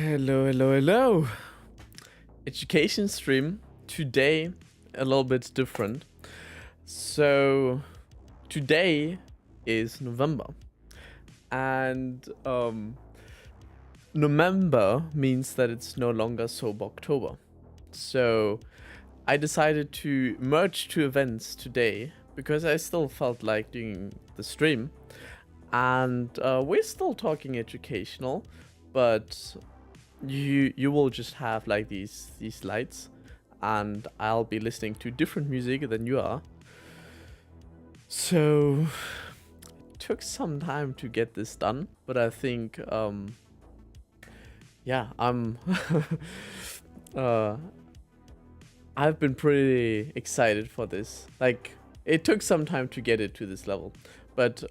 Hello, hello, hello. Education stream. Today, a little bit different. So, today is November. And November means that it's no longer Sober October. So, I decided to merge two events today because I still felt like doing the stream. And we're still talking educational, but you will just have like these lights, and I'll be listening to different music than you are. So it took some time to get this done, but I think yeah, I've been pretty excited for this. Like, it took some time to get it to this level, but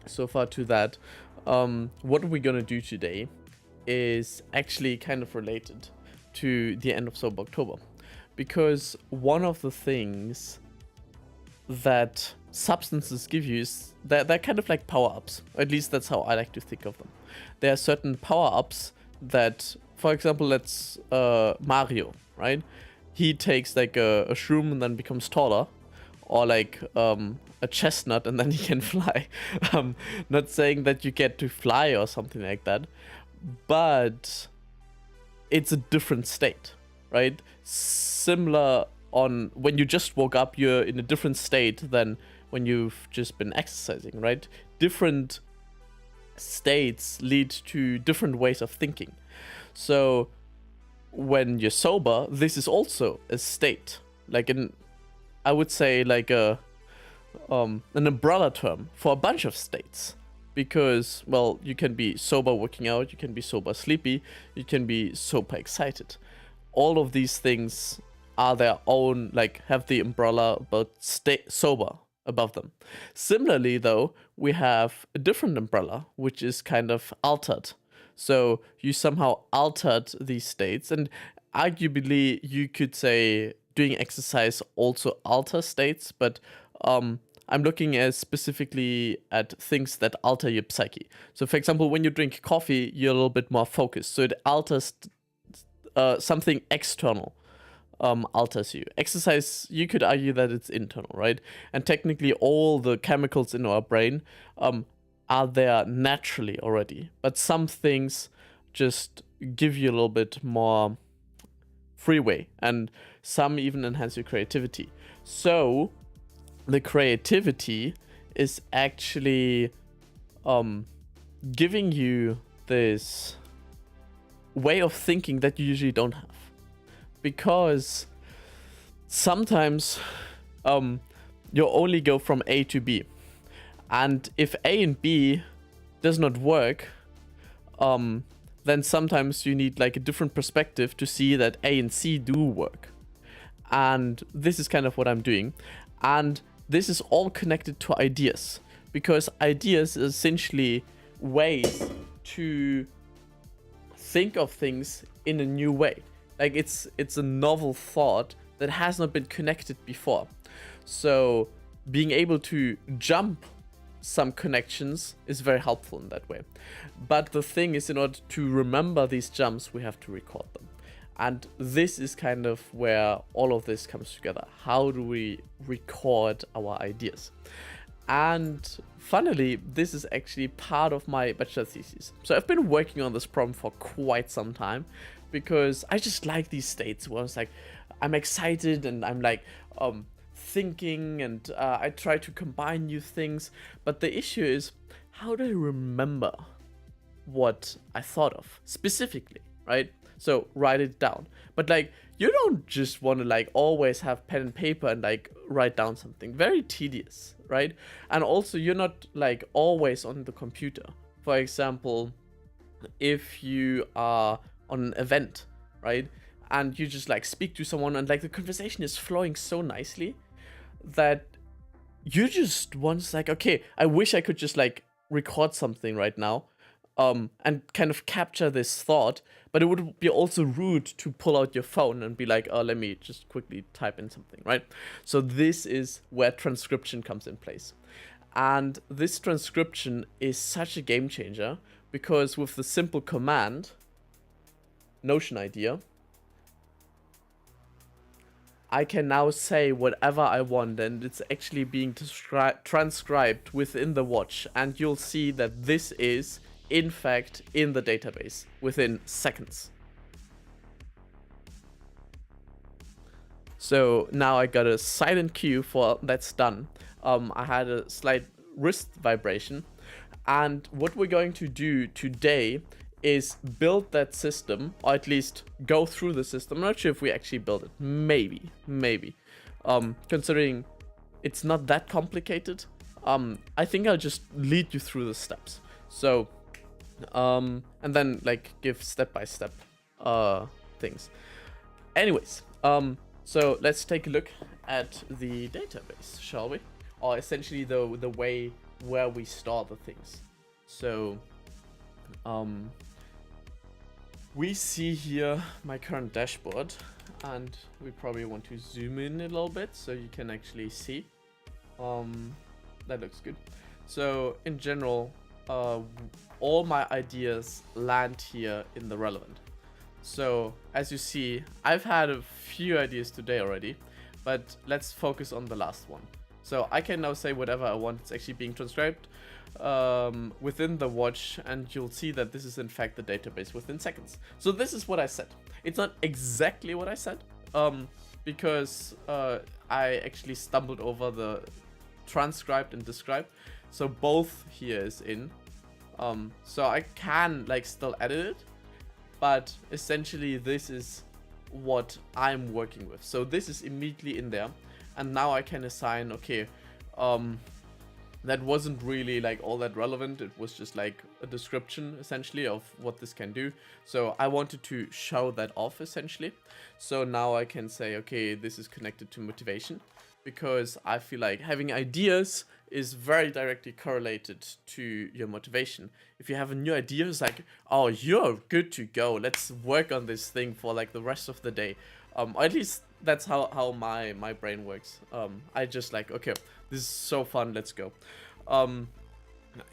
so far to that, what we're gonna do today is actually kind of related to the end of Sober October, because one of the things that substances give you is that they're kind of like power-ups. At least that's how I like to think of them. There are certain power-ups that, for example, let's Mario, right? He takes like a shroom and then becomes taller, or like a chestnut and then he can fly. Not saying that you get to fly or something like that, but it's a different state, right? Similar on when you just woke up, you're in a different state than when you've just been exercising, right? Different states lead to different ways of thinking. So when you're sober, this is also a state, like I would say like an umbrella term for a bunch of states. Because, well, you can be sober working out, you can be sober sleepy, you can be sober excited. All of these things are their own, like, have the umbrella but stay sober above them. Similarly, though, we have a different umbrella, which is kind of altered. So you somehow altered these states, and arguably you could say doing exercise also alters states, but I'm looking as specifically at things that alter your psyche. So, for example, when you drink coffee, you're a little bit more focused. So it alters something external, alters you. Exercise, you could argue that it's internal, right? And technically, all the chemicals in our brain are there naturally already. But some things just give you a little bit more freeway, and some even enhance your creativity. So the creativity is actually giving you this way of thinking that you usually don't have. Because sometimes you only go from A to B. And if A and B does not work, then sometimes you need like a different perspective to see that A and C do work. And this is kind of what I'm doing. And this is all connected to ideas, because ideas is essentially ways to think of things in a new way. Like it's a novel thought that has not been connected before. So being able to jump some connections is very helpful in that way. But the thing is, in order to remember these jumps, we have to record them. And this is kind of where all of this comes together. How do we record our ideas? And funnily, this is actually part of my bachelor thesis. So I've been working on this problem for quite some time, because I just like these states where it's like, I'm excited and I'm like thinking, and I try to combine new things. But the issue is, how do I remember what I thought of specifically, right? So write it down. But like, you don't just want to like always have pen and paper and like write down something. Very tedious, right? And also, you're not like always on the computer. For example, if you are on an event, right? And you just like speak to someone and like the conversation is flowing so nicely that you just want like, okay, I wish I could just like record something right now. And kind of capture this thought, but it would be also rude to pull out your phone and be like, oh, let me just quickly type in something, right? So this is where transcription comes in place. And this transcription is such a game changer, because with the simple command, Notion idea, I can now say whatever I want, and it's actually being transcribed within the watch, and you'll see that this is in fact in the database within seconds. So now I got a silent cue for that's done. I had a slight wrist vibration, and what we're going to do today is build that system, or at least go through the system. I'm not sure if we actually build it. Maybe. Considering it's not that complicated, I think I'll just lead you through the steps. So, and then like give step-by-step things. Anyways, so let's take a look at the database, shall we? Or essentially the way where we store the things. So, we see here my current dashboard, and we probably want to zoom in a little bit so you can actually see. That looks good. So in general, all my ideas land here in the relevant. So as you see, I've had a few ideas today already, but let's focus on the last one. So I can now say whatever I want. It's actually being transcribed within the watch, and you'll see that this is in fact the database within seconds. So this is what I said. It's not exactly what I said, because I actually stumbled over the transcribed and described. So both here is in. So I can like still edit it, but essentially this is what I'm working with. So this is immediately in there, and now I can assign, okay, that wasn't really like all that relevant. It was just like a description essentially of what this can do. So I wanted to show that off essentially. So now I can say, okay, this is connected to motivation, because I feel like having ideas is very directly correlated to your motivation. If you have a new idea, it's like, oh, you're good to go. Let's work on this thing for like the rest of the day. Or at least that's how my brain works. I just like, okay, this is so fun, let's go.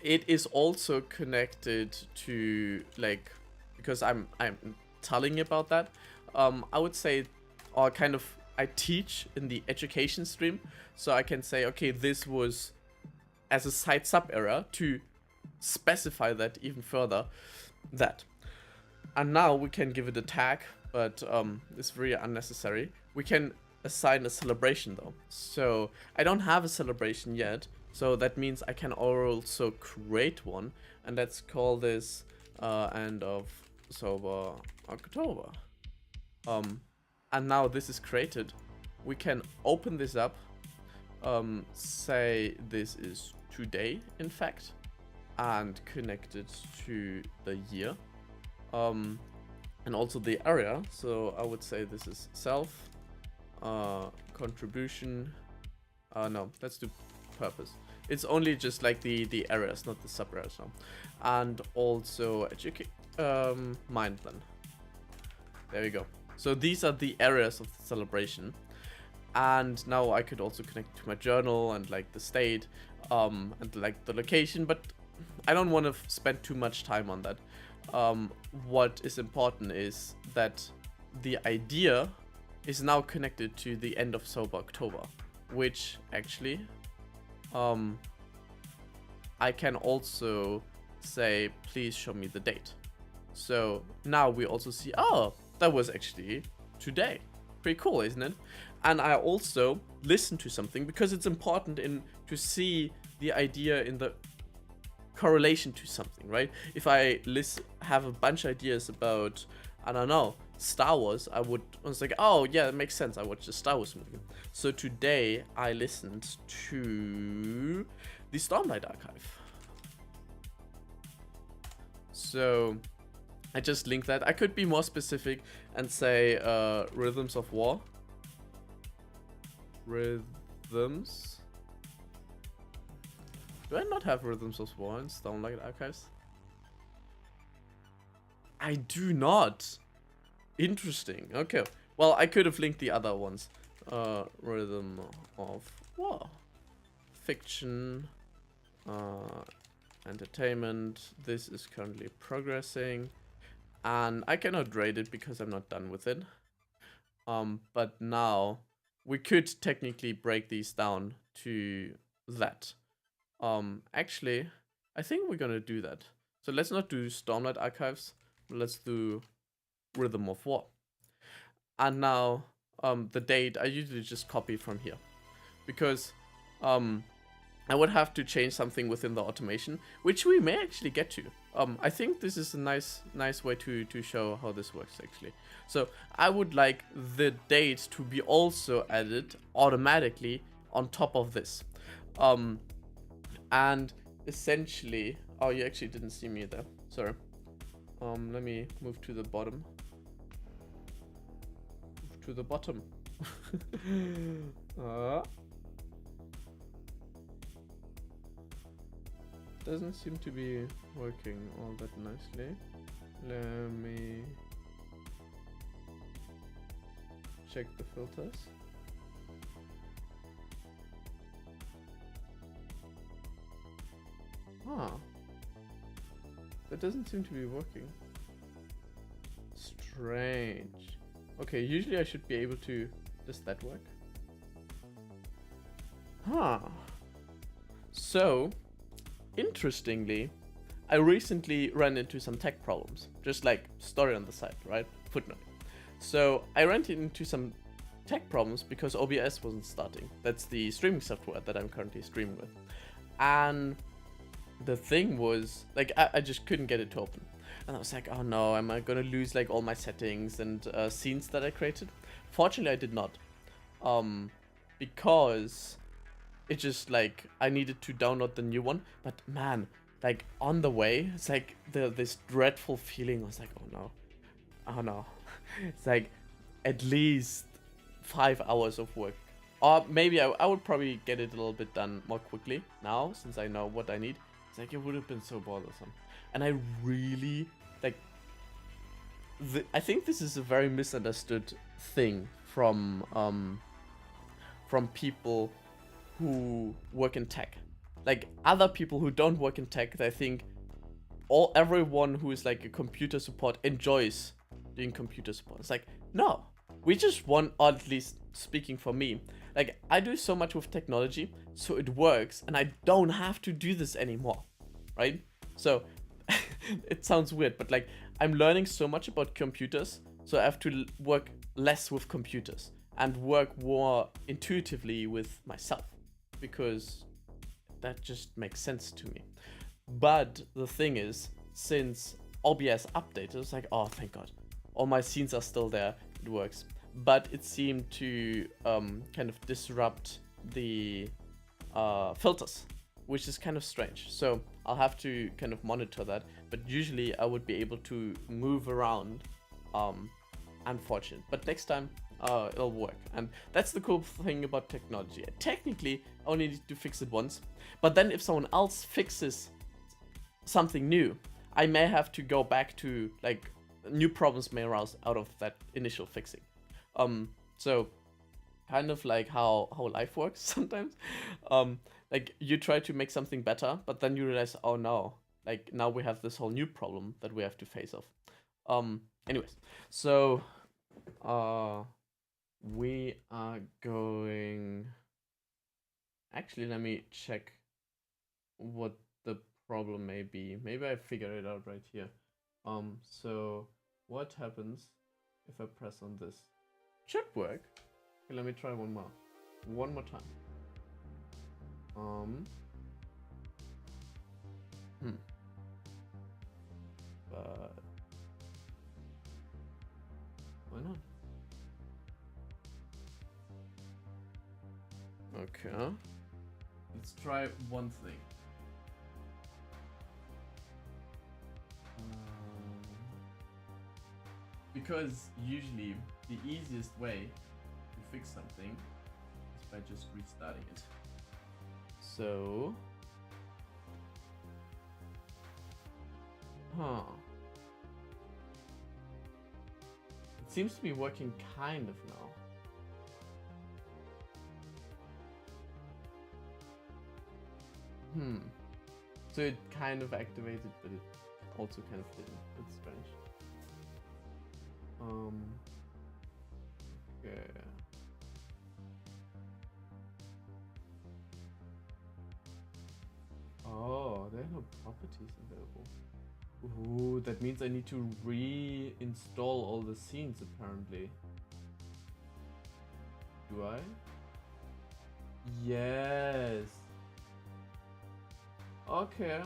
It is also connected to like, because I'm telling about that, I would say, or kind of I teach in the education stream, so I can say, okay, this was as a side sub error to specify that even further, that. And now we can give it a tag, but it's very unnecessary. We can assign a celebration though. So I don't have a celebration yet, so that means I can also create one, and let's call this end of Sober October. And now this is created. We can open this up, say this is today in fact, and connect it to the year, and also the area. So I would say this is self, contribution, no, let's do purpose. It's only just like the areas, not the sub areas now. And also educate, mind then. There we go. So these are the areas of the celebration. And now I could also connect to my journal and like the state, and like the location, but I don't want to spend too much time on that. What is important is that the idea is now connected to the end of Sober October, which actually I can also say, please show me the date. So now we also see, oh, that was actually today. Pretty cool, isn't it? And I also listen to something, because it's important to see the idea in the correlation to something, right? If I have a bunch of ideas about, I don't know, Star Wars, I was like, oh yeah, that makes sense. I watched the Star Wars movie. So today I listened to the Stormlight Archive. So I just linked that. I could be more specific and say Rhythms of War. Rhythms. Do I not have Rhythms of War in Stormlight Archives? I do not. Interesting. Okay. Well, I could have linked the other ones. Rhythm of War. Fiction. Entertainment. This is currently progressing. and I cannot rate it because I'm not done with it. But now we could technically break these down to that. Actually, I think we're gonna do that. So let's not do Stormlight Archives. Let's do Rhythm of War. And now, the date I usually just copy from here, because I would have to change something within the automation, which we may actually get to. I think this is a nice way to show how this works actually. So I would like the date to be also added automatically on top of this. And essentially, oh, you actually didn't see me there. Sorry. Let me move to the bottom. Move to the bottom. Doesn't seem to be working all that nicely. Let me check the filters. Huh. That doesn't seem to be working. Strange. Okay, usually I should be able to... Does that work? Huh. So, interestingly, I recently ran into some tech problems. Just like story on the side, right? Footnote. So, I ran into some tech problems because OBS wasn't starting. That's the streaming software that I'm currently streaming with. And the thing was, like, I just couldn't get it to open. And I was like, oh no, am I gonna lose like all my settings and scenes that I created? Fortunately, I did not. Because it just like, I needed to download the new one. But man, like on the way, it's like this dreadful feeling. I was like, oh no, oh no. It's like at least 5 hours of work. Or maybe I would probably get it a little bit done more quickly now, since I know what I need. It's like, it would have been so bothersome. And I really, like, I think this is a very misunderstood thing from people who work in tech. Like, other people who don't work in tech, they think everyone who is like a computer support enjoys doing computer support. It's like, no, we just want, or at least speaking for me, like, I do so much with technology, so it works, and I don't have to do this anymore, right? So, it sounds weird, but like, I'm learning so much about computers, so I have to work less with computers and work more intuitively with myself, because that just makes sense to me. But the thing is, since OBS updated, it's like, oh, thank God, all my scenes are still there, it works. But it seemed to kind of disrupt the filters, which is kind of strange. So I'll have to kind of monitor that. But usually I would be able to move around. Unfortunate. But next time it'll work. And that's the cool thing about technology. Technically, I only need to fix it once. But then if someone else fixes something new, I may have to go back to, like, new problems may arise out of that initial fixing. So kind of like how life works sometimes. Like, you try to make something better, but then you realize, oh no, like, now we have this whole new problem that we have to face off. Anyways, so we are going, actually, let me check what the problem may be. Maybe I figured it out right here. So what happens if I press on this? Should work. Okay, let me try one more time. But why not? Okay, let's try one thing. Because usually the easiest way to fix something is by just restarting it. So, it seems to be working kind of now. So it kind of activated, but it also kind of didn't. That's strange. Okay. Oh, there are no properties available. Ooh, that means I need to reinstall all the scenes apparently. Do I? Yes. Okay.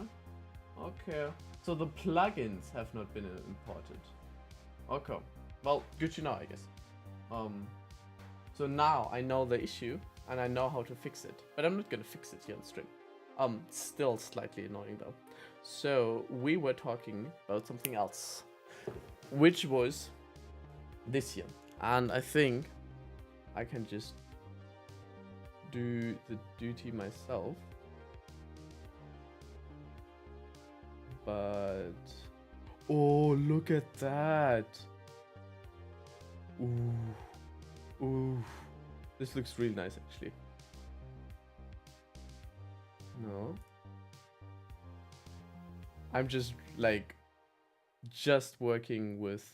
Okay. So the plugins have not been imported. Okay. Well, good to know, I guess. So now I know the issue and I know how to fix it, but I'm not gonna fix it here on stream. Still slightly annoying though. So we were talking about something else, which was this here, and I think I can just do the duty myself. But oh, look at that! Ooh, ooh, this looks really nice actually. No, I'm just like working with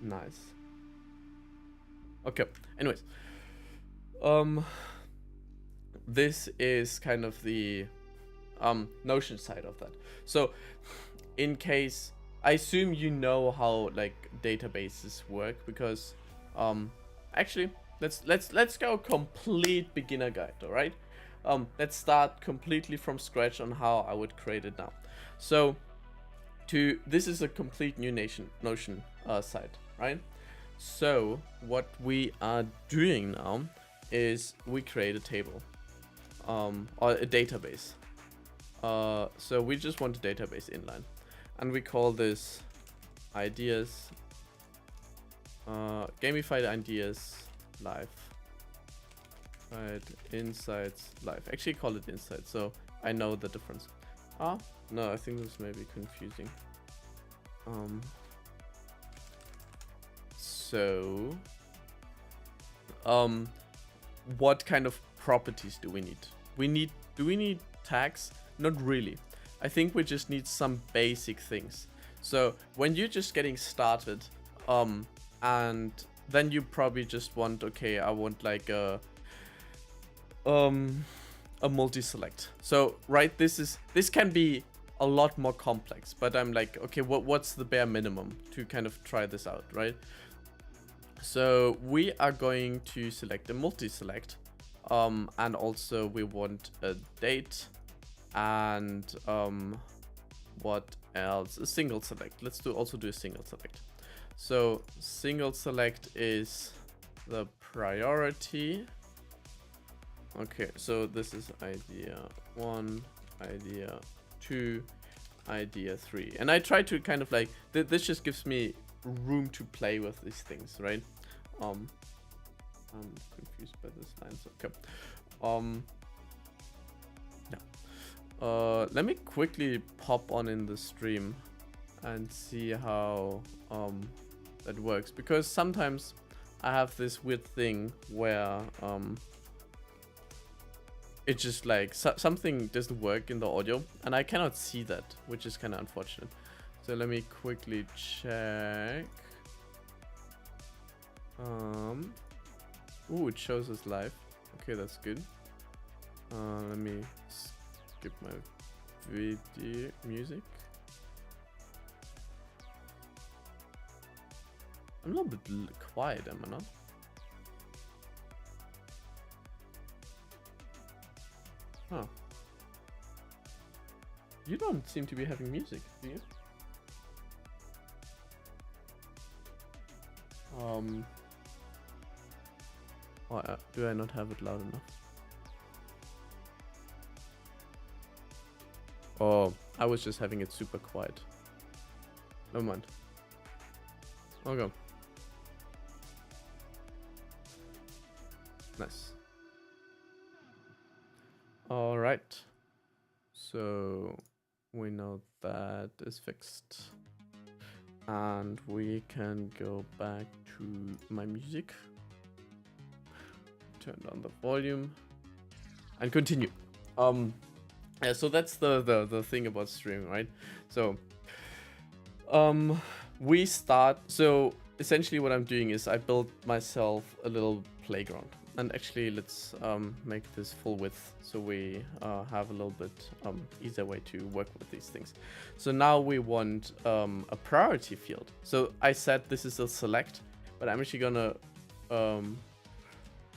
nice. Okay, anyways, this is kind of the Notion side of that. So in case, I assume you know how like databases work, because actually let's go complete beginner guide. All right, let's start completely from scratch on how I would create it now. So this is a complete new Notion site, right? So what we are doing now is we create a table or a database. So we just want a database inline, and we call this ideas, gamified ideas live, right? Insights live. Actually, call it insights, so I know the difference. No, I think this may be confusing. So, what kind of properties do we need? Do we need tags? Not really. I think we just need some basic things. So when you're just getting started, and then you probably just want, okay, I want like a multi-select. So right, this can be a lot more complex, but I'm like, okay, what's the bare minimum to kind of try this out, right? So we are going to select a multi-select, and also we want a date, and what else? A single select. Let's also do a single select. So single select is the priority. Okay, so this is idea 1, idea 2, idea 3, and I try to kind of like this just gives me room to play with these things, right? I'm confused by this line. So okay. Yeah. Let me quickly pop on in the stream and see how that works, because sometimes I have this weird thing where it just like something doesn't work in the audio and I cannot see that, which is kind of unfortunate. So let me quickly check. Ooh, it shows us live. Okay, that's good. Let me skip my video music. I'm a little bit quiet, am I not? Huh. You don't seem to be having music, do you? Do I not have it loud enough? Oh, I was just having it super quiet. Never mind. Okay. Nice. All right. So we know that is fixed. And we can go back to my music. Turn down the volume and continue. Yeah, so that's the thing about streaming, right? So We start, so essentially what I'm doing is I built myself a little playground. And actually let's make this full width so we have a little bit easier way to work with these things. So now we want a priority field. So I said this is a select, but I'm actually gonna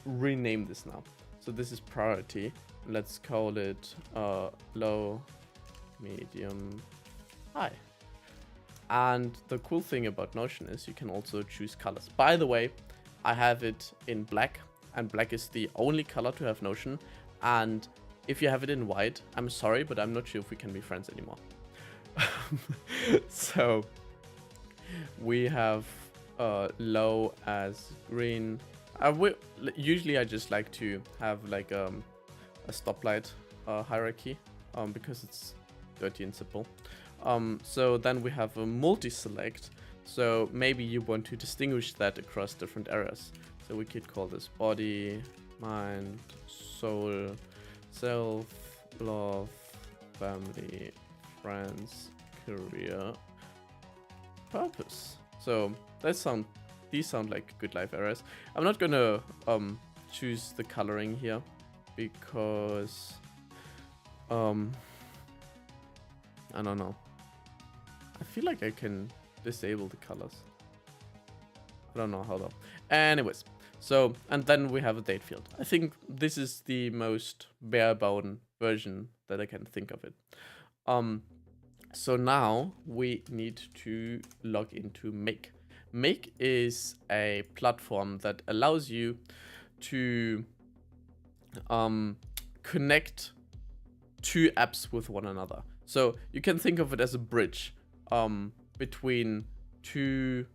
rename this now. So this is priority. Let's call it low, medium, high. And the cool thing about Notion is you can also choose colors. By the way, I have it in black, and black is the only color to have Notion. And if you have it in white, I'm sorry, but I'm not sure if we can be friends anymore. So we have low as green. Usually I just like to have like a stoplight hierarchy because it's dirty and simple. So then we have a multi-select. So maybe you want to distinguish that across different areas. So we could call this body, mind, soul, self, love, family, friends, career, purpose. So these sound like good life areas. I'm not gonna choose the coloring here because I don't know. I feel like I can disable the colors. I don't know how though. Anyways, so, and then we have a date field. I think this is the most bare bone version that I can think of it. So now we need to log into Make. Make is a platform that allows you to connect two apps with one another. So you can think of it as a bridge between two.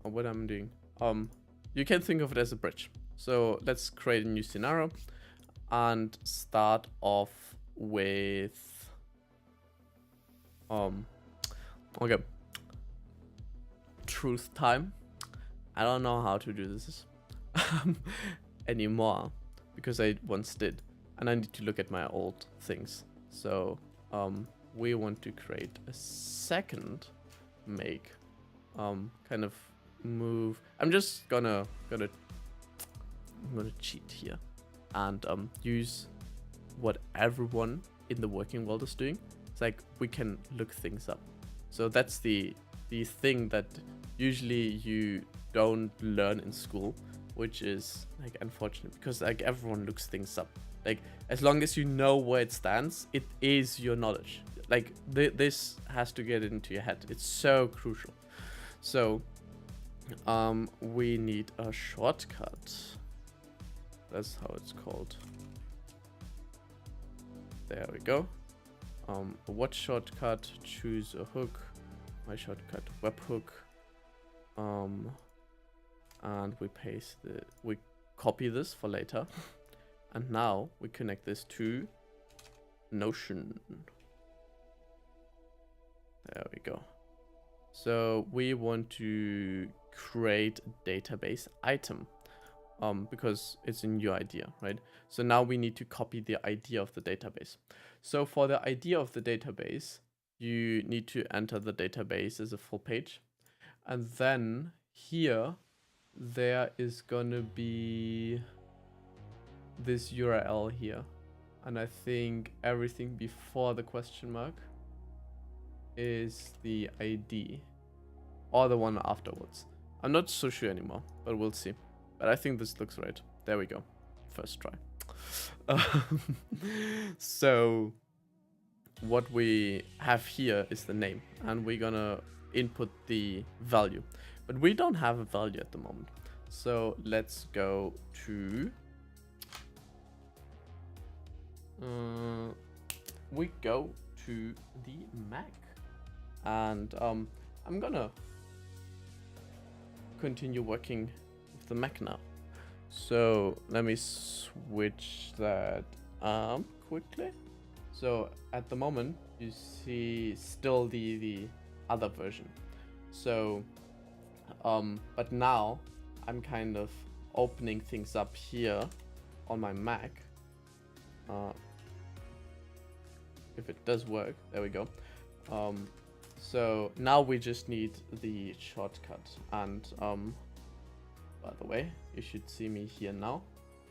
What I'm doing. You can think of it as a bridge. So let's create a new scenario and start off with okay. Truth time. I don't know how to do this anymore because I once did, and I need to look at my old things. So we want to create a second make kind of move. I'm just gonna cheat here and use what everyone in the working world is doing. It's like we can look things up. So that's the thing that usually you don't learn in school, which is like unfortunate because like everyone looks things up. Like as long as you know where it stands, it is your knowledge. Like this has to get into your head. It's so crucial. So we need a shortcut. That's how it's called. There we go. What shortcut? Choose a hook. My shortcut, webhook. And we copy this for later. And now we connect this to Notion. There we go. So we want to create a database item because it's a new idea, right? So now we need to copy the idea of the database. So for the idea of the database, you need to enter the database as a full page. And then here, there is gonna be this URL here. And I think everything before the question mark is the ID or the one afterwards. I'm not so sure anymore, but we'll see. But I think this looks right. There we go. First try. So what we have here is the name, and we're gonna input the value, but we don't have a value at the moment. So let's go to we go to the Mac, and I'm gonna continue working with the Mac now. So let me switch that quickly. So at the moment you see still the other version. So but now I'm kind of opening things up here on my Mac. If it does work, there we go. So now we just need the shortcut. And by the way, you should see me here now,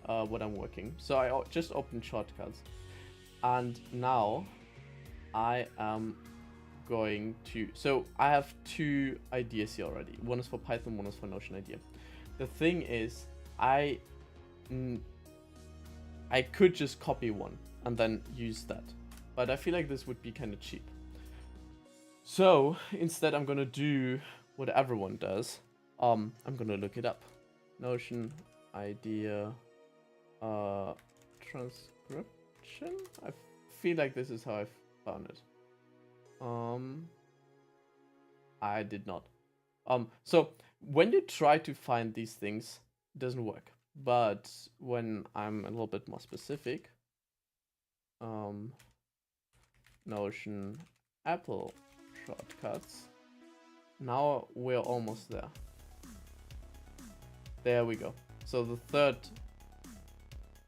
what I'm working. So I just opened shortcuts, and now I am going to, so I have two ideas here already. One is for Python, one is for Notion idea. The thing is, I could just copy one and then use that, but I feel like this would be kind of cheap. So instead I'm gonna do what everyone does. I'm gonna look it up. Notion idea transcription. I feel like this is how I found it. I did not. So when you try to find these things, it doesn't work. But when I'm a little bit more specific, Notion Apple shortcuts. Now we're almost there. There we go. So the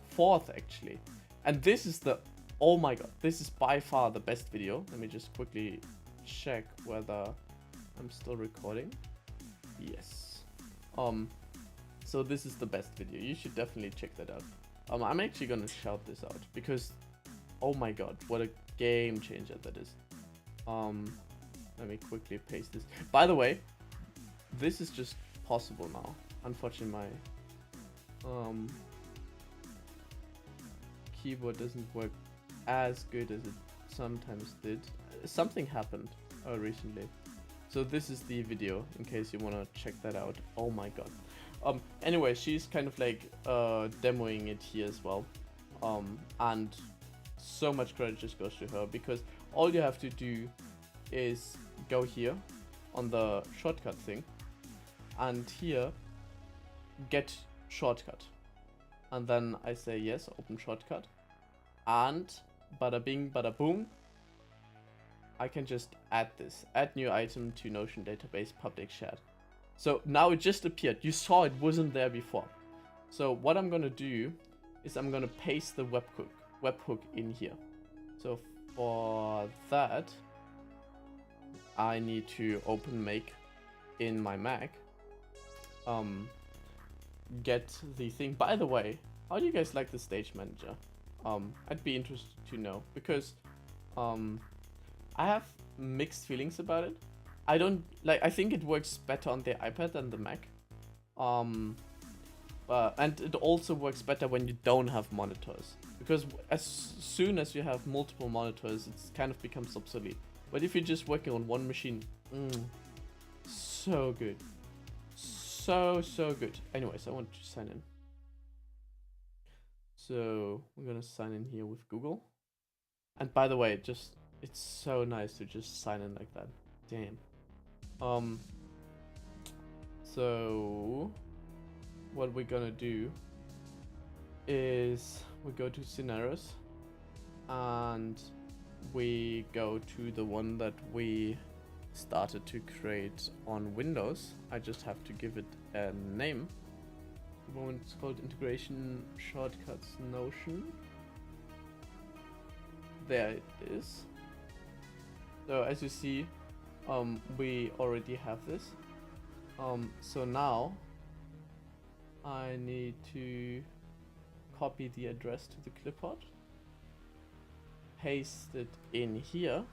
fourth actually. And this is the, oh my god, this is by far the best video. Let me just quickly check whether I'm still recording. Yes. So this is the best video. You should definitely check that out. I'm actually gonna shout this out because, oh my god, what a game changer that is. Let me quickly paste this. By the way, this is just possible now. Unfortunately, my keyboard doesn't work as good as it sometimes did. Something happened recently. So this is the video in case you want to check that out. Oh my god. Anyway, she's kind of like demoing it here as well. And so much credit just goes to her because all you have to do is go here on the shortcut thing and here get shortcut, and then I say yes, open shortcut, and bada bing bada boom, I can just add this, add new item to Notion database public shared. So now it just appeared. You saw it wasn't there before. So what I'm gonna do is I'm gonna paste the webhook in here. So for that I need to open make in my Mac, get the thing. By the way, how do you guys like the stage manager? I'd be interested to know because I have mixed feelings about it. I don't like, I think it works better on the iPad than the Mac. And it also works better when you don't have monitors, because as soon as you have multiple monitors, it's kind of becomes obsolete. But if you're just working on one machine, so good. So good. Anyways, I want to sign in. So we're gonna sign in here with Google. And by the way, it's so nice to just sign in like that. Damn. So what we're gonna do is we go to scenarios and we go to the one that we started to create on Windows. I just have to give it a name. The moment it's called Integration Shortcuts Notion. There it is. So as you see, we already have this. So now I need to copy the address to the clipboard, paste it in here,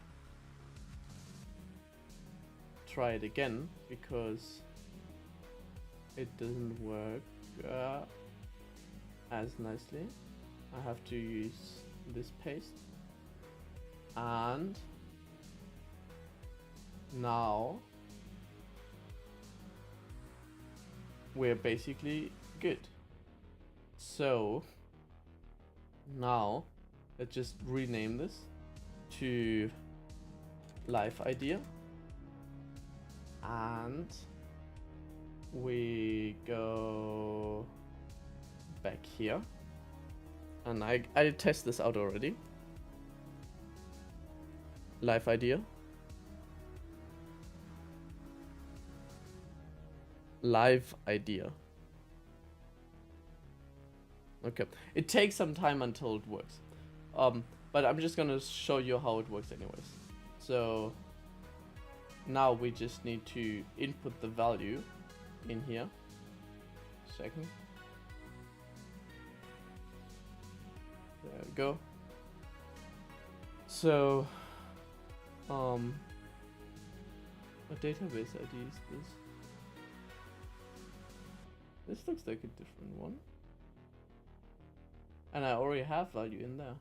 try it again because it doesn't work as nicely. I have to use this paste, and now we're basically good. So now let's just rename this to live idea, and we go back here, and I test this out already. Live idea, live idea. Okay, it takes some time until it works, but I'm just gonna show you how it works anyways. So now we just need to input the value in here. Second. There we go. So, what database ID is this? This looks like a different one. And I already have value in there.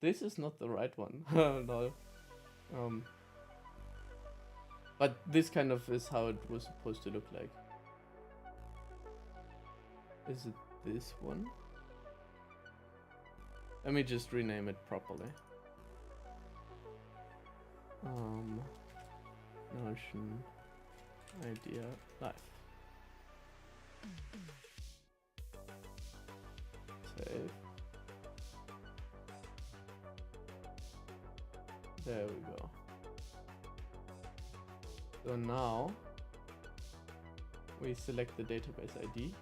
This is not the right one. No. But this kind of is how it was supposed to look like. Is it this one? Let me just rename it properly. Notion idea life. Save. There we go. So now we select the database ID.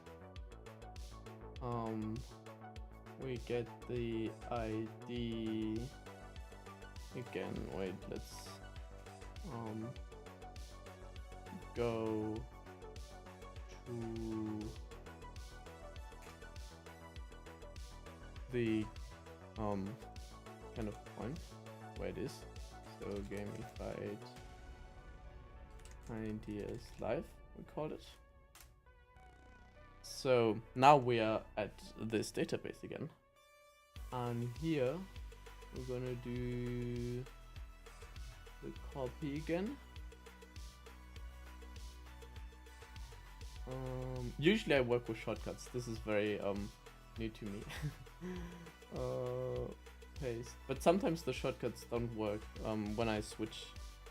We get the ID again. Wait, let's go to the kind of point where it is. So Gamified ideas live, we call it. So now we are at this database again, and here we're gonna do the copy again. Usually I work with shortcuts. This is very new to me. Paste, but sometimes the shortcuts don't work when I switch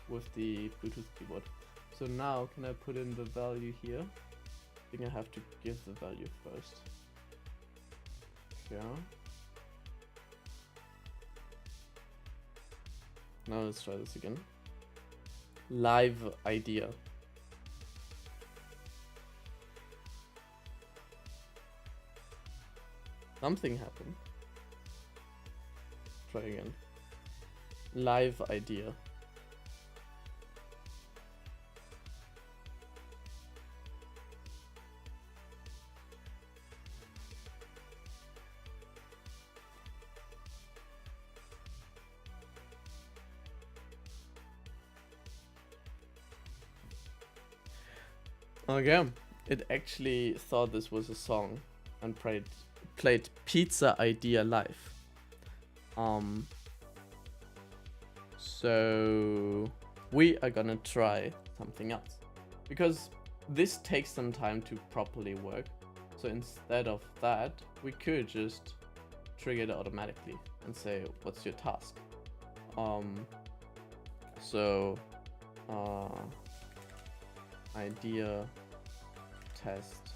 with the Bluetooth keyboard. So now can I put in the value here? I think I have to give the value first. Yeah. Now let's try this again. Live idea. Something happened. Try again. Live idea. Okay, it actually thought this was a song and played Pizza Idea Live. So we are gonna try something else, because this takes some time to properly work. So instead of that, we could just trigger it automatically and say, what's your task? Idea test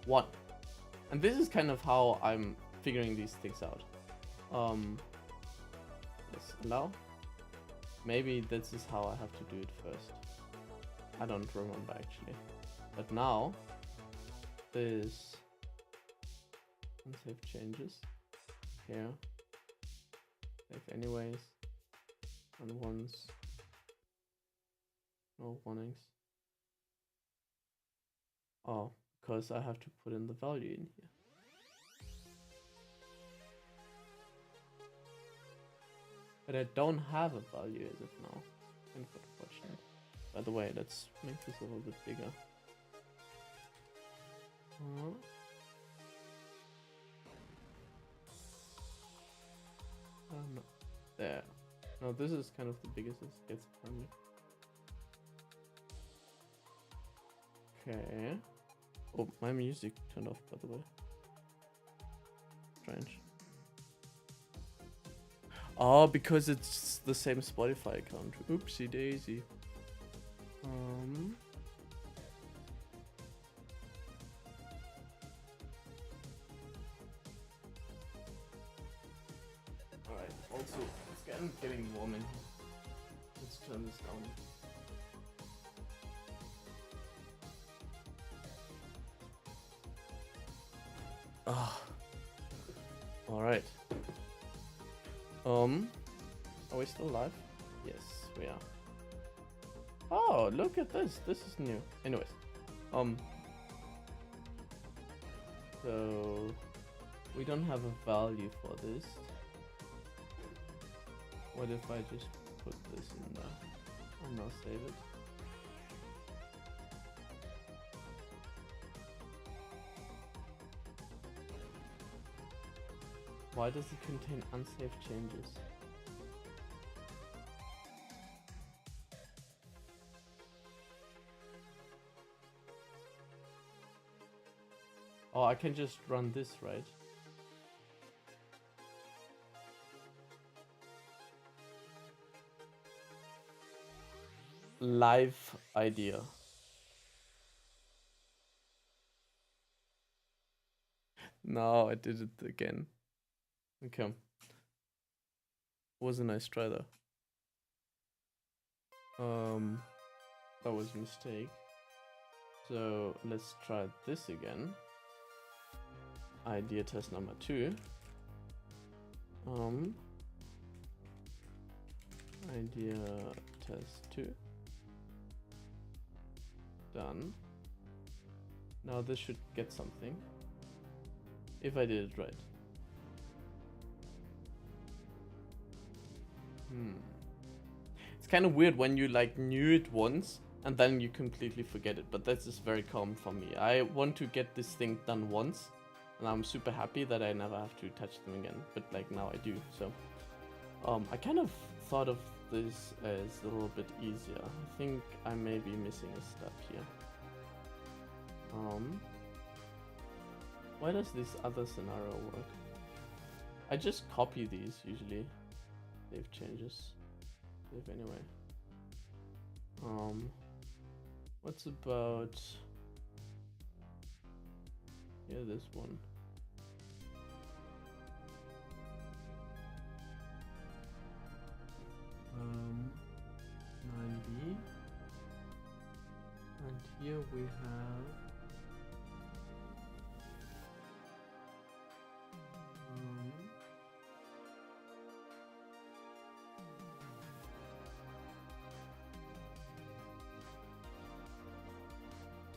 1. And this is kind of how I'm figuring these things out. Let's allow. Maybe this is how I have to do it first. I don't remember actually. But now this save changes here. Save anyways. And once. No warnings. Oh, because I have to put in the value in here. But I don't have a value as of now. Unfortunately. By the way, let's make this a little bit bigger. No. There. No, this is kind of the biggest it gets apparently. Okay. Oh, my music turned off, by the way. Strange. Oh, because it's the same Spotify account. Oopsie daisy. Alright, also, it's getting warm in here. Let's turn this down. Ah. Alright. Are we still live? Yes, we are. Oh, look at this. This is new. Anyways, so we don't have a value for this. What if I just put this in there and now save it? Why does it contain unsafe changes? Oh, I can just run this, right? Live idea. No, I did it again. Okay. Was a nice try though. That was a mistake. So let's try this again. Idea test number 2. Idea test 2. Done. Now this should get something. If I did it right. It's kind of weird when you like knew it once and then you completely forget it, but that's just very common for me. I want to get this thing done once and I'm super happy that I never have to touch them again, but like now I do. So I kind of thought of this as a little bit easier. I think I may be missing a step here. Why does this other scenario work? I just copy these usually. Save changes. Save anyway. What's about this one? 9B, and here we have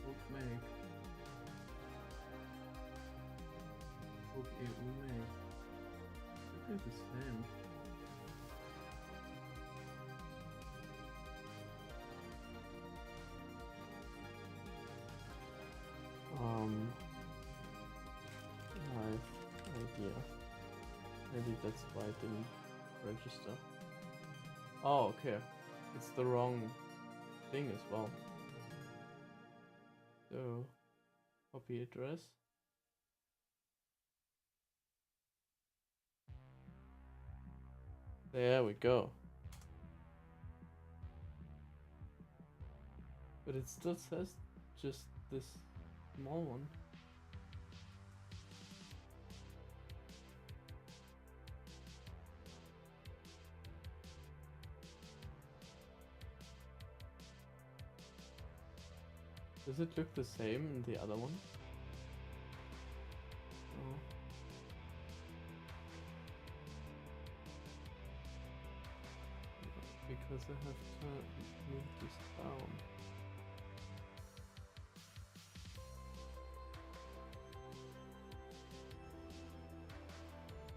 bookmake, book EU make. Look at the same. Live idea. Maybe that's why it didn't register. Oh, okay. It's the wrong thing as well. So, copy address. There we go. But it still says just this small one. Does it look the same in the other one? Oh. Because I have to move this down.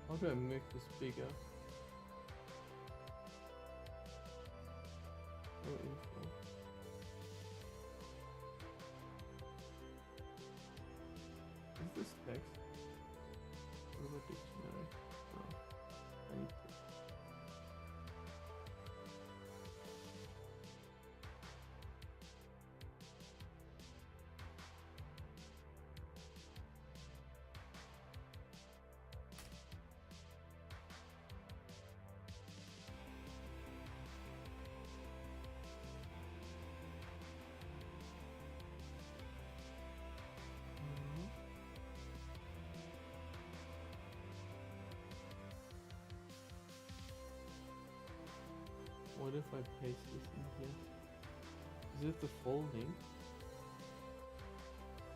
How do I make this bigger? Oh, info. Is this text? Or is it dictionary? No. I need to. What if I paste this in here? Is it the full link?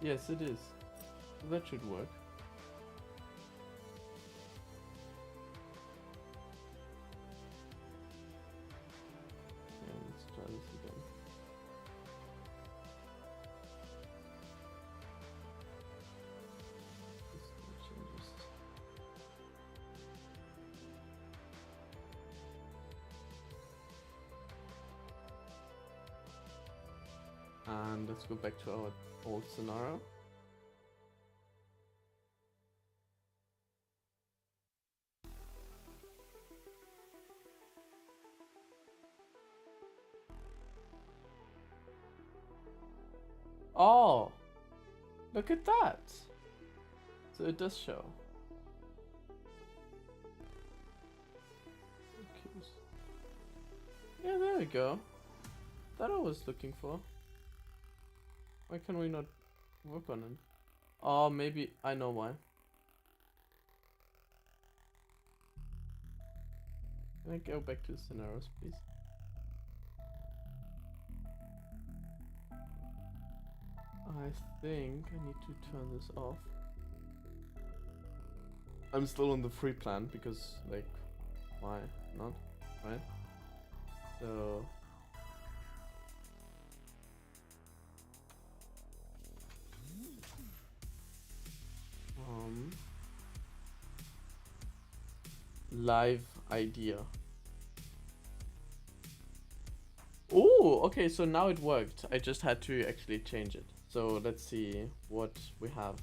Yes, it is. That should work. Yeah, let's try this again. And let's go back to our old scenario. Oh, look at that. So it does show. Okay. Yeah, there we go. That I was looking for. Why can we not work on it? Oh, maybe I know why. Can I go back to the scenarios, please? I think I need to turn this off. I'm still on the free plan because, like, why not, right? So... live idea. Oh, okay, so now it worked. I just had to actually change it. So let's see what we have.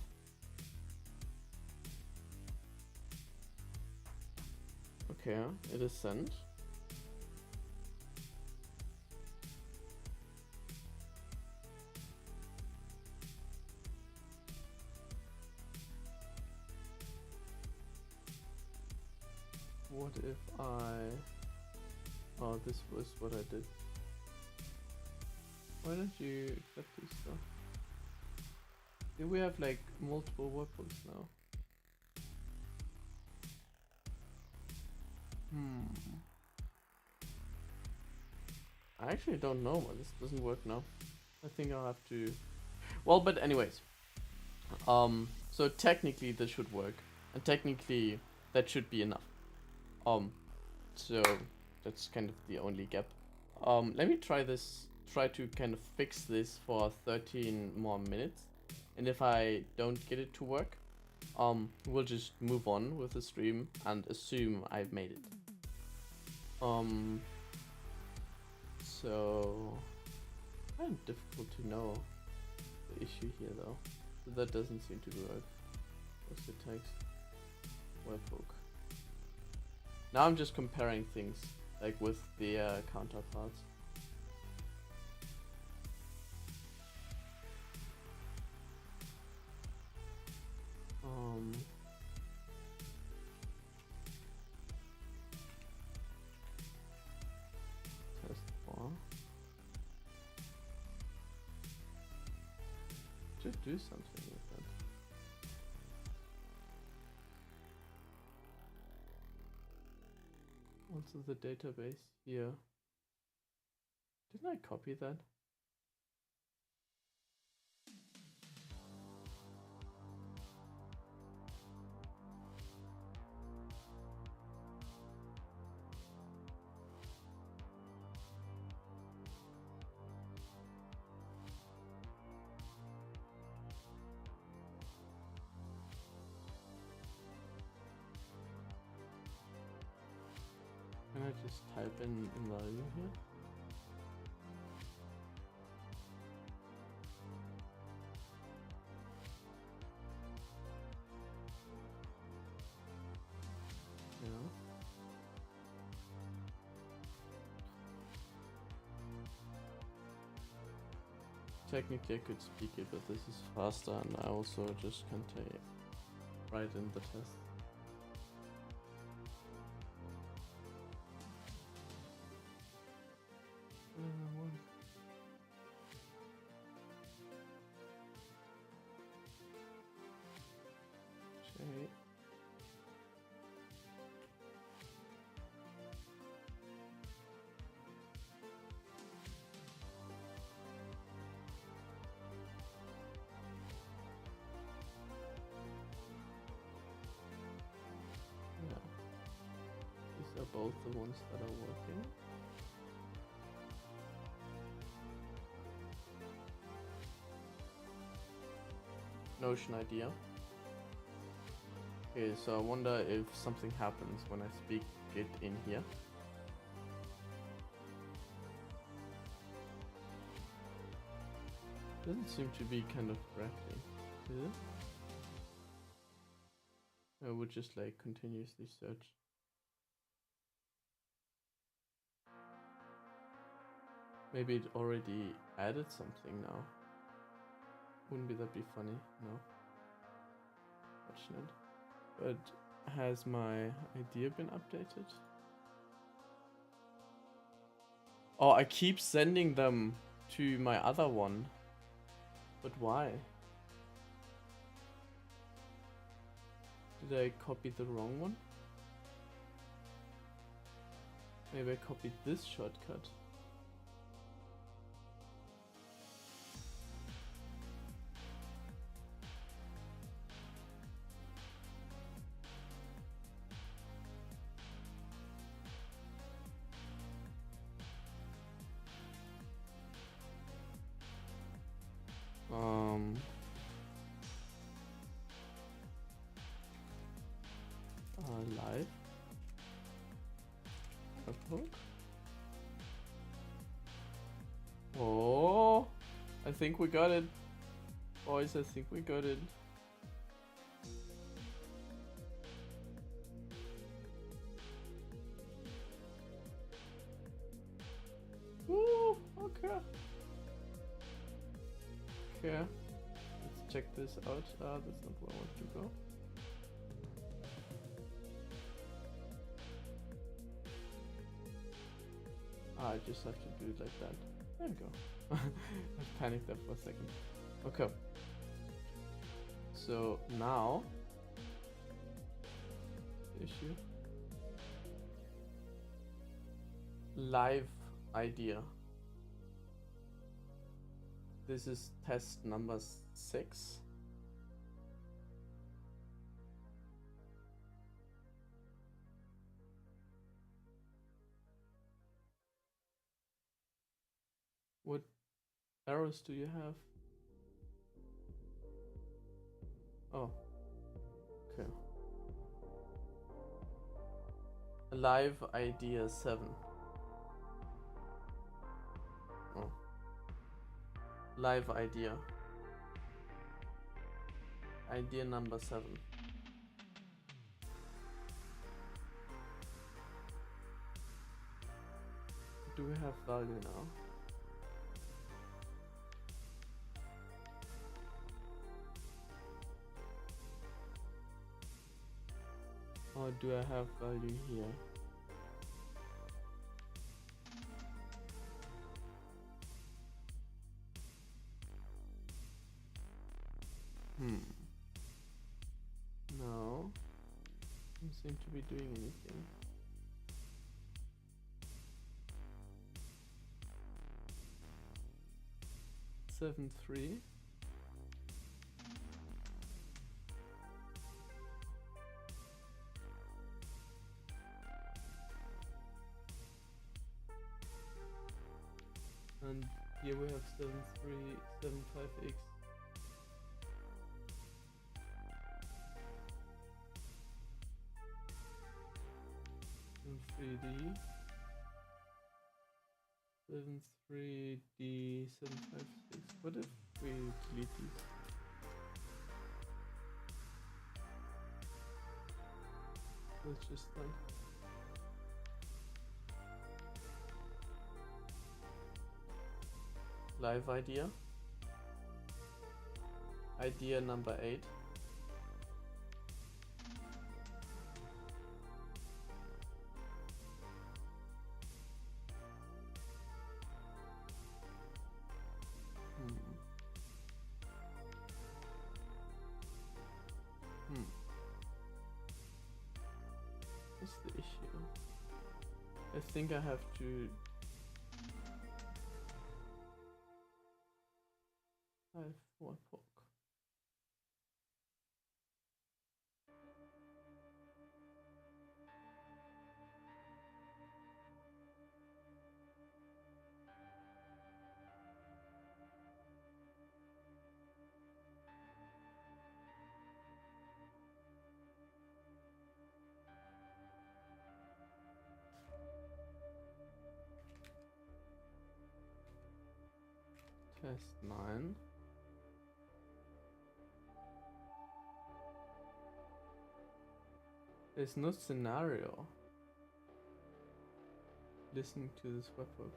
Okay, it is sent. What if I... Oh, this was what I did. Why don't you accept this stuff? Do we have like multiple workbooks now? I actually don't know why this doesn't work now. I think I'll have to... Well, but anyways. So technically this should work. And technically that should be enough. So that's kind of the only gap. Let me try this, try to kind of fix this for 13 more minutes. And if I don't get it to work, we'll just move on with the stream and assume I've made it. So kind of difficult to know the issue here though. So that doesn't seem to work. What's the text? Webbook. Now I'm just comparing things like with the counterparts. Test bar. Just do something with that. Also the database here. Didn't I copy that? Can I just type in value here? Yeah. Technically I could speak it, but this is faster and I also just can't write in the test. Okay. Yeah. These are both the ones that are working. Notion idea. Okay, so I wonder if something happens when I speak it in here. Doesn't seem to be kind of correctly. Is it? I would just like continuously search. Maybe it already added something now. Wouldn't that be funny? No. Fortunate. But has my idea been updated? Oh, I keep sending them to my other one. But why? Did I copy the wrong one? Maybe I copied this shortcut. Live. A poke. Oh, I think we got it. Boys, I think we got it. Woo, okay. Okay, let's check this out. That's not where I want to go. I just have to do it like that. There we go. I panicked there for a second. Okay. So now, issue. Live idea. This is test number 6. What arrows do you have? Oh, okay. Live idea 7. Oh. Live idea. Idea number 7. Do we have value now? Or do I have value here? No. Don't seem to be doing anything. Seven, 3. And here we have 7, 3, 7, 5x. And 3D. 7, 3D, 7, 5, 6. What if we delete these? Let's just done. Live idea. Idea number 8. What's the issue? I think I have to... I have one poke. Test 9. There's no scenario. Listening to this webhook.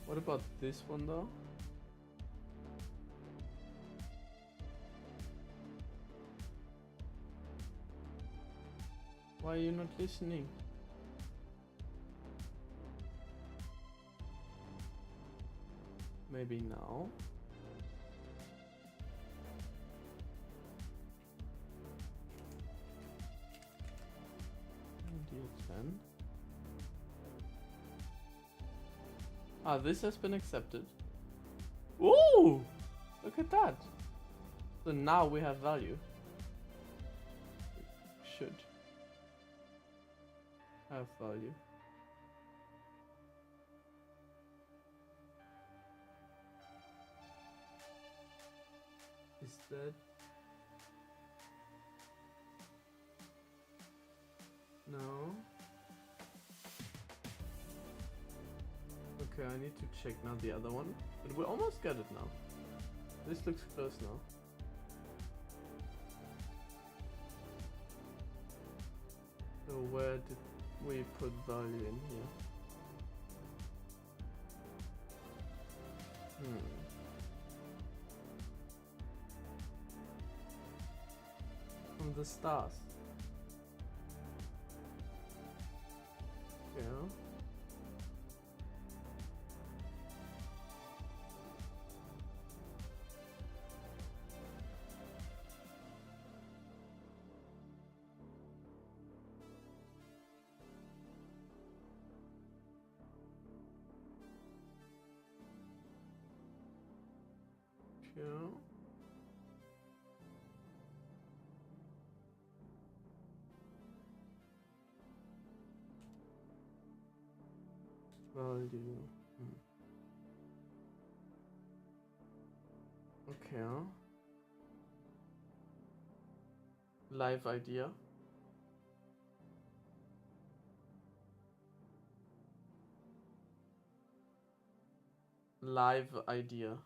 What about this one though? Why are you not listening? Maybe now. DX10. Ah, this has been accepted. Ooh! Look at that. So now we have value. Should have value. Is that... No. Okay, I need to check now the other one. But we almost got it now. This looks close now. So where did we put value in here? From the stars. Yeah. Yeah. Value. Okay. Live idea. Live idea.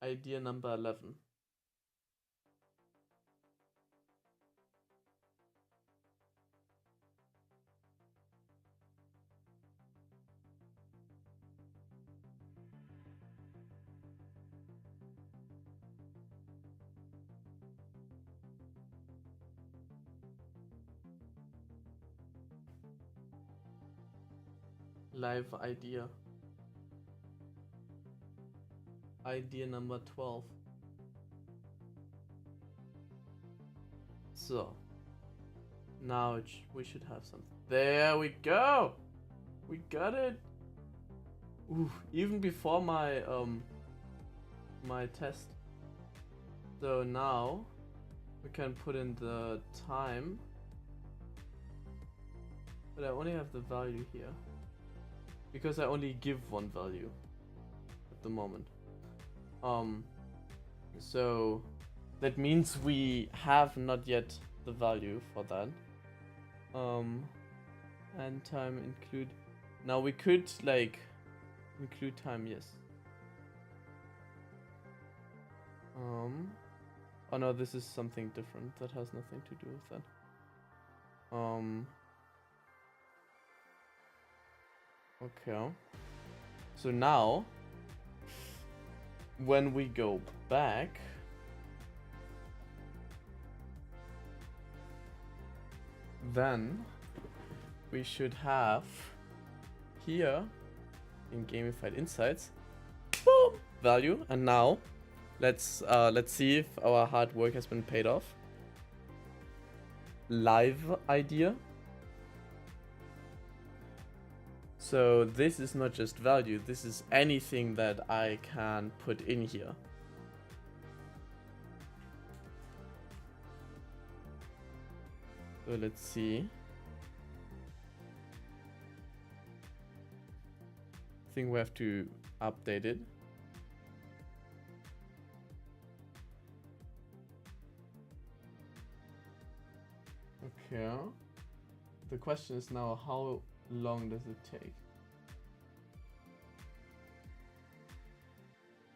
Idea number 11. Live idea. Idea number 12. So now we should have something. There we go. We got it. Ooh, even before my my test. So now we can put in the time, but I only have the value here because I only give one value at the moment. So that means we have not yet the value for that. And time include. Now we could like include time, yes. Oh no, this is something different. That has nothing to do with that. Okay. So now, when we go back, then we should have here in Gamified Insights, boom, value. And now let's see if our hard work has been paid off. Live idea. So this is not just value, this is anything that I can put in here. So let's see. I think we have to update it. Okay. The question is now, how long does it take?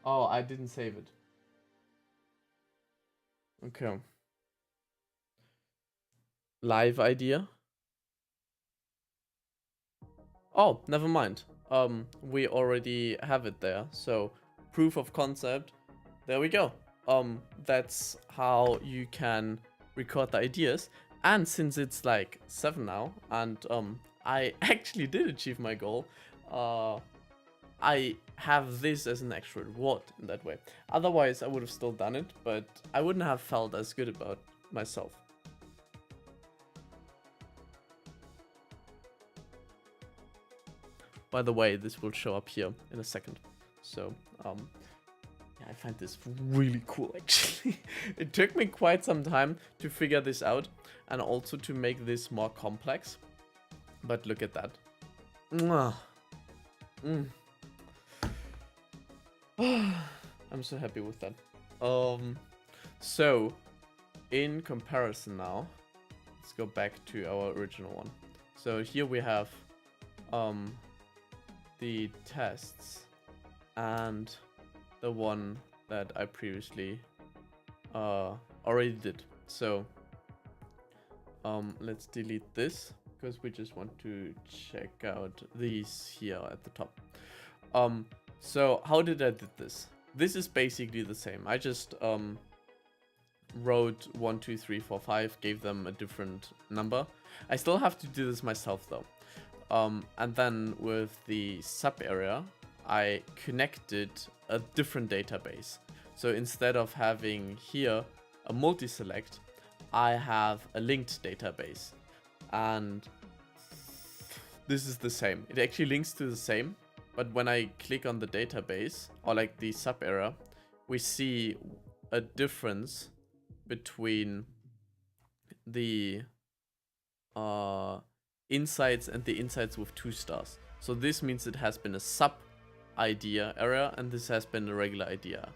Oh, I didn't save it. Okay. live idea. Oh, never mind. We already have it there. So proof of concept. There we go. That's how you can record the ideas. And since it's like 7 now, and I actually did achieve my goal, I have this as an extra reward in that way. Otherwise, I would have still done it, but I wouldn't have felt as good about myself. By the way, this will show up here in a second. So, yeah, I find this really cool, actually. It took me quite some time to figure this out and also to make this more complex. But look at that. Mwah. I'm so happy with that. So, in comparison now, let's go back to our original one. So here we have the tests and the one that I previously already did. So let's delete this because we just want to check out these here at the top. So how did I did this? This is basically the same. I just wrote 1, 2, 3, 4, 5, gave them a different number. I still have to do this myself though. And then with the sub area, I connected a different database. So instead of having here a multi-select, I have a linked database. And this is the same. It actually links to the same, but when I click on the database or like the sub area, we see a difference between the insights and the insights with 2 stars. So this means it has been a sub idea area and this has been a regular idea.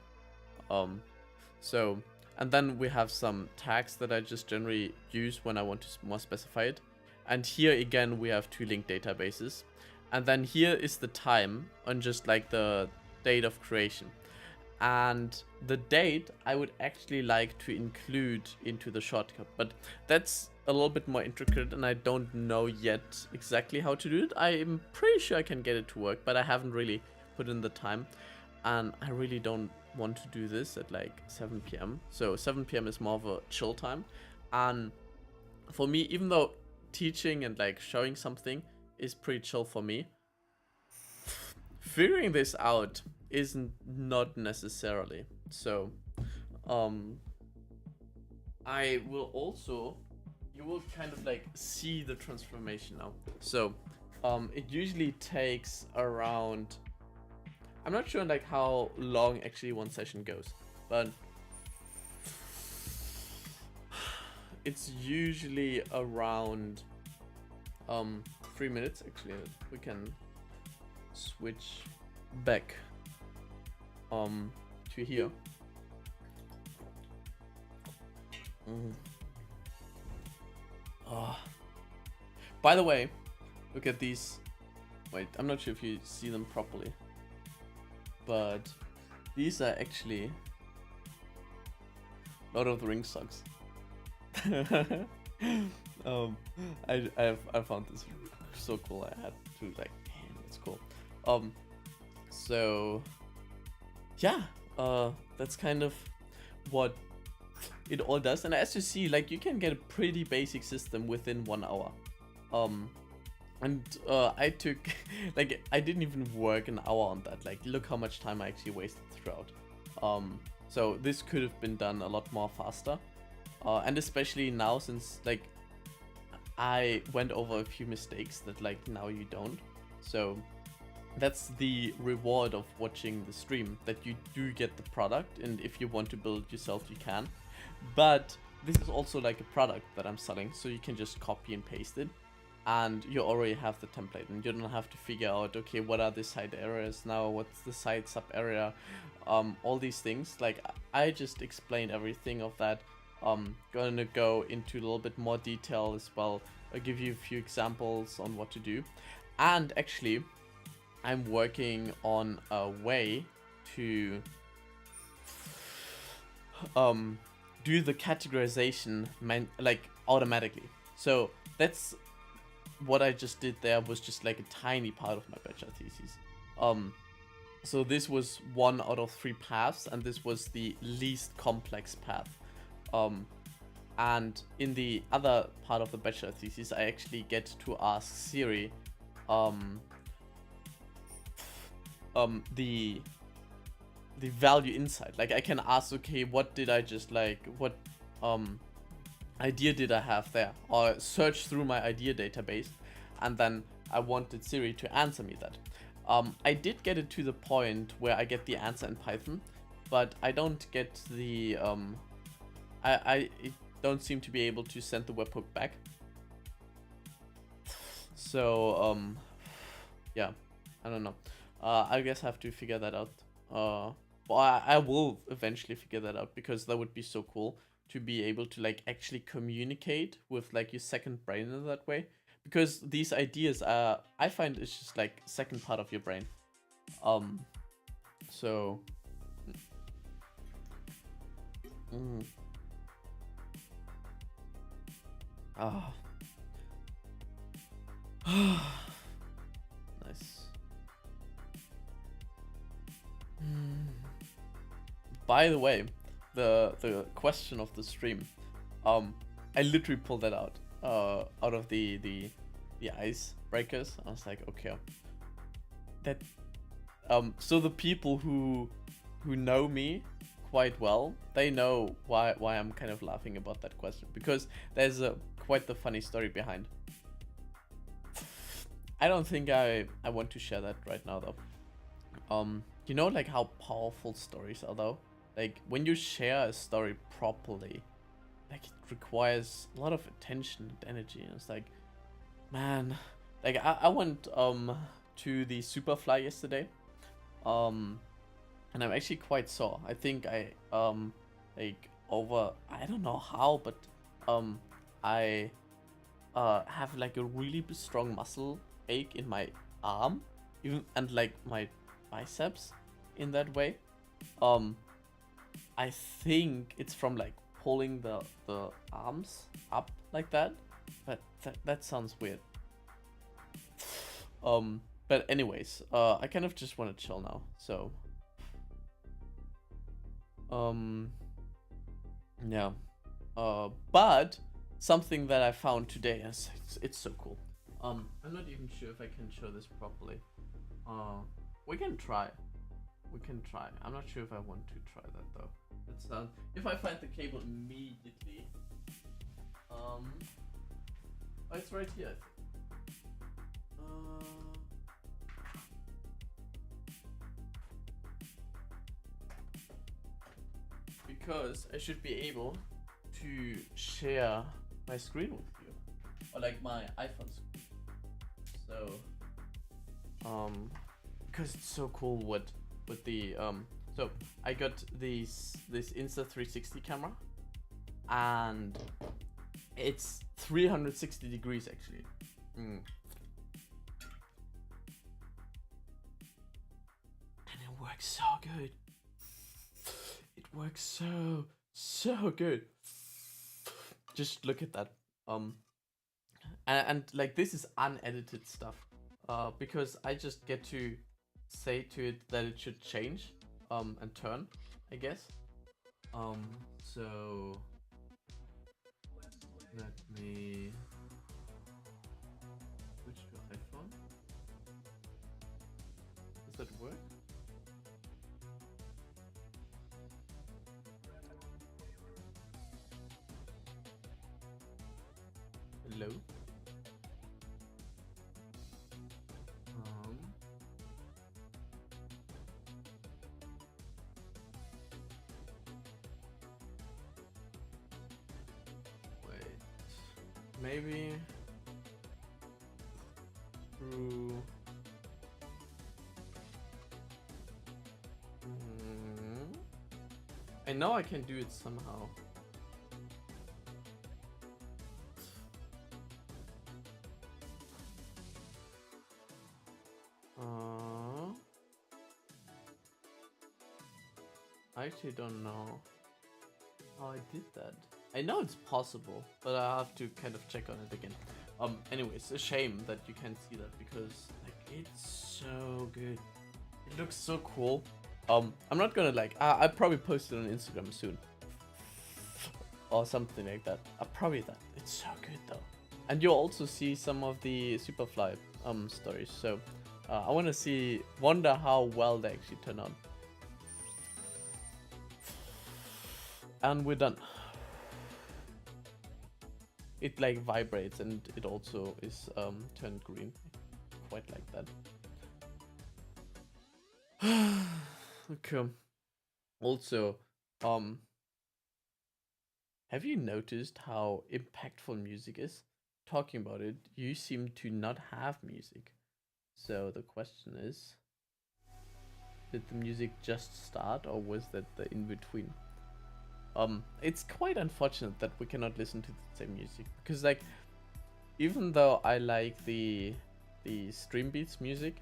And then we have some tags that I just generally use when I want to more specify it. And here again we have 2 linked databases. And then here is the time on just like the date of creation. And the date I would actually like to include into the shortcut, but that's a little bit more intricate and I don't know yet exactly how to do it. I'm pretty sure I can get it to work, but I haven't really put in the time and I really don't want to do this at like 7 p.m. So 7 p.m. is more of a chill time. And for me, even though teaching and like showing something is pretty chill for me, figuring this out isn't not necessarily. So I will also, you will kind of like see the transformation now. So it usually takes around, I'm not sure like how long actually one session goes, but it's usually around 3 minutes. Actually we can switch back to here. By the way, look at these. Wait, I'm not sure if you see them properly, but these are actually Lord of the Rings socks. I found this so cool. I had to like, damn, it's cool. So yeah, that's kind of what it all does. And as you see, like you can get a pretty basic system within 1 hour. I took like I didn't even work an hour on that. Like look how much time I actually wasted throughout. So this could have been done a lot more faster. And especially now since like I went over a few mistakes that like now you don't. So that's the reward of watching the stream, that you do get the product, and if you want to build it yourself you can. But this is also like a product that I'm selling, so you can just copy and paste it and you already have the template and you don't have to figure out, okay, what are the side areas now, what's the side sub area, all these things. Like I just explained everything of that. Gonna go into a little bit more detail as well. I'll give you a few examples on what to do. And actually I'm working on a way to do the categorization like automatically. So that's what I just did there, was just like a tiny part of my bachelor thesis. So this was 1 out of 3 paths, and this was the least complex path. And in the other part of the bachelor thesis, I actually get to ask Siri the value inside. Like, I can ask, okay, what did I just like, what idea did I have there, or search through my idea database, and then I wanted Siri to answer me that. I did get it to the point where I get the answer in Python, but I don't get the it don't seem to be able to send the webhook back. So yeah, I don't know. I guess I have to figure that out. Well, I will eventually figure that out, because that would be so cool to be able to like actually communicate with like your second brain in that way. Because these ideas are, I find it's just like second part of your brain. So. Ah. Nice. By the way, the question of the stream, I literally pulled that out of the ice breakers. I was like, okay, that so the people who know me quite well, they know why I'm kind of laughing about that question, because there's quite the funny story behind. I don't think I want to share that right now though. You know, like how powerful stories are though? Like when you share a story properly, like it requires a lot of attention and energy, and it's like, man, like I went to the Superfly yesterday, and I'm actually quite sore. I think I like over, I don't know how, but I have like a really strong muscle ache in my arm, even, and like my biceps in that way. I think it's from like pulling the arms up like that, but that sounds weird. But anyways, I kind of just want to chill now, so yeah. But something that I found today is it's so cool. I'm not even sure if I can show this properly. We can try. I'm not sure if I want to try that though. It's if I find the cable immediately. Oh, it's right here, I think. Because I should be able to share my screen with you, or like my iPhone screen. So, because it's so cool with the so I got this Insta360 camera, and it's 360 degrees actually. And it works so good. It works so good. Just look at that. And like this is unedited stuff. Because I just get to say to it that it should change and turn, I guess. So let me switch to iPhone. Does that work? Hello? Wait. Maybe through I know I can do it somehow. I actually don't know how I did that. I know it's possible, but I have to kind of check on it again. Anyways, a shame that you can't see that because like it's so good. It looks so cool. I'm not gonna like. I'll probably post it on Instagram soon, or something like that. Probably that. It's so good though. And you'll also see some of the Superfly stories. So I want to wonder how well they actually turn out. And we're done. It like vibrates and it also is turned green. Quite like that. Okay. Also, have you noticed how impactful music is? Talking about it, you seem to not have music. So the question is, did the music just start or was that the in-between? It's quite unfortunate that we cannot listen to the same music because like even though I like the stream beats music,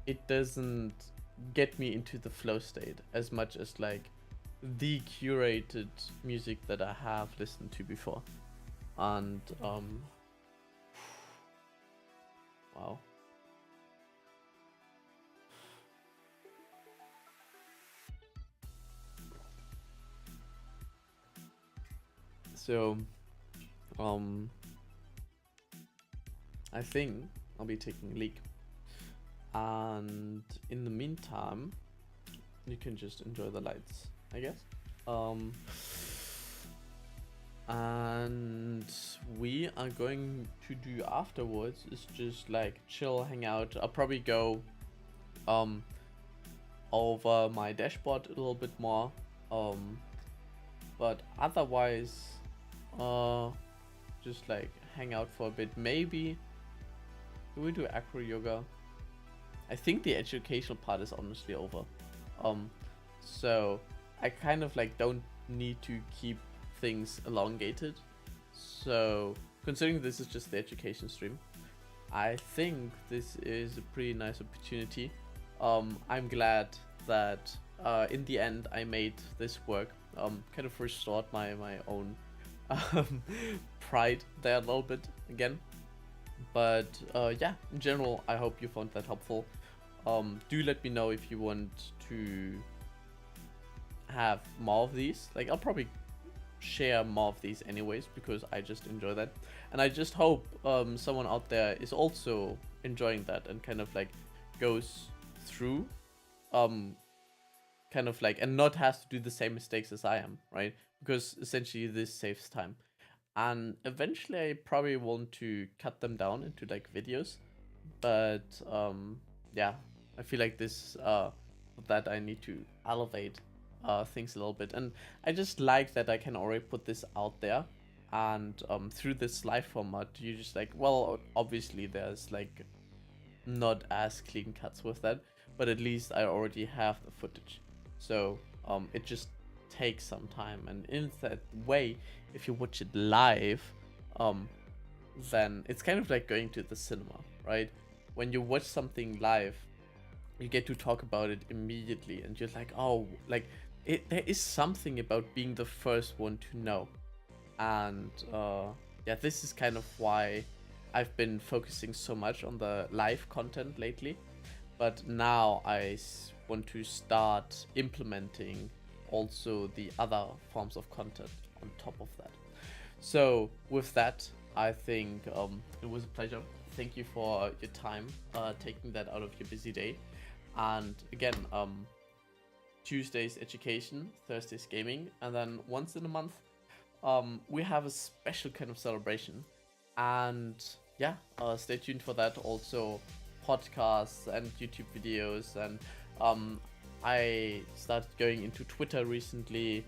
it doesn't get me into the flow state as much as like the curated music that I have listened to before. And wow. So I think I'll be taking a leak. And in the meantime, you can just enjoy the lights, I guess. And we are going to do afterwards is just like chill, hang out. I'll probably go over my dashboard a little bit more. But otherwise, just like hang out for a bit. Maybe do we do acro yoga? I think the educational part is honestly over. So I kind of like don't need to keep things elongated. So considering this is just the education stream, I think this is a pretty nice opportunity. I'm glad that in the end I made this work. Kind of restored my own pride there a little bit again. But yeah, in general, I hope you found that helpful. Do let me know if you want to have more of these. Like I'll probably share more of these anyways because I just enjoy that, and I just hope someone out there is also enjoying that and kind of like goes through kind of like and not has to do the same mistakes as I am, right? Because essentially this saves time, and eventually I probably want to cut them down into like videos, but yeah, I feel like this that I need to elevate things a little bit, and I just like that I can already put this out there, and through this live format you just like, well, obviously there's like not as clean cuts with that, but at least I already have the footage, so it just takes some time, and in that way if you watch it live, then it's kind of like going to the cinema, right? When you watch something live, you get to talk about it immediately, and you're like, oh, like there is something about being the first one to know. And yeah, this is kind of why I've been focusing so much on the live content lately, but now I want to start implementing also the other forms of content on top of that. So with that, I think it was a pleasure. Thank you for your time, taking that out of your busy day. And again, Tuesdays education, Thursdays gaming, and then once in a month we have a special kind of celebration. And yeah, stay tuned for that. Also podcasts and YouTube videos, and I started going into Twitter recently,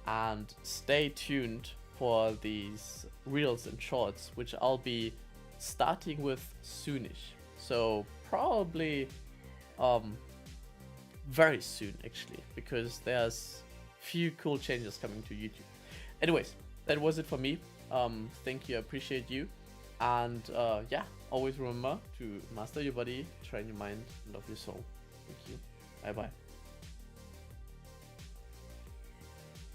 and stay tuned for these reels and shorts, which I'll be starting with soonish. So probably very soon actually, because there's few cool changes coming to YouTube. Anyways, that was it for me. Thank you, I appreciate you, and yeah, always remember to master your body, train your mind, and love your soul. Thank you. Bye bye.